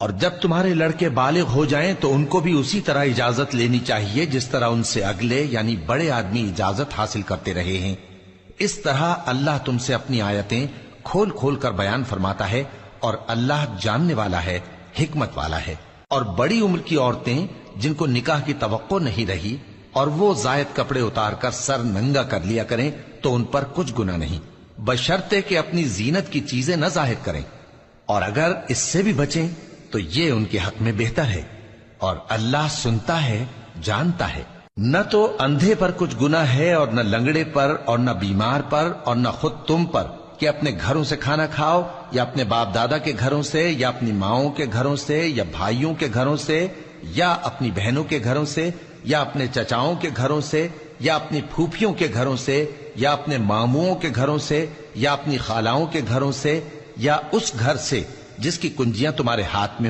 اور جب تمہارے لڑکے بالغ ہو جائیں تو ان کو بھی اسی طرح اجازت لینی چاہیے جس طرح ان سے اگلے یعنی بڑے آدمی اجازت حاصل کرتے رہے ہیں۔ اس طرح اللہ تم سے اپنی آیتیں کھول کھول کر بیان فرماتا ہے، اور اللہ جاننے والا ہے، حکمت والا ہے۔ اور بڑی عمر کی عورتیں جن کو نکاح کی توقع نہیں رہی اور وہ زائد کپڑے اتار کر سر ننگا کر لیا کریں تو ان پر کچھ گناہ نہیں، بشرطے کہ اپنی زینت کی چیزیں نہ ظاہر کریں، اور اگر اس سے بھی بچیں تو یہ ان کے حق میں بہتر ہے، اور اللہ سنتا ہے، جانتا ہے۔ نہ تو اندھے پر کچھ گناہ ہے اور نہ لنگڑے پر اور نہ بیمار پر اور نہ خود تم پر کہ اپنے گھروں سے کھانا کھاؤ یا اپنے باپ دادا کے گھروں سے یا اپنی ماؤں کے گھروں سے یا بھائیوں کے گھروں سے یا اپنی بہنوں کے گھروں سے یا اپنے چچاؤں کے گھروں سے یا اپنی پھوپھیوں کے گھروں سے یا اپنے ماموؤں کے گھروں سے یا اپنی خالاؤں کے گھروں سے یا اس گھر سے جس کی کنجیاں تمہارے ہاتھ میں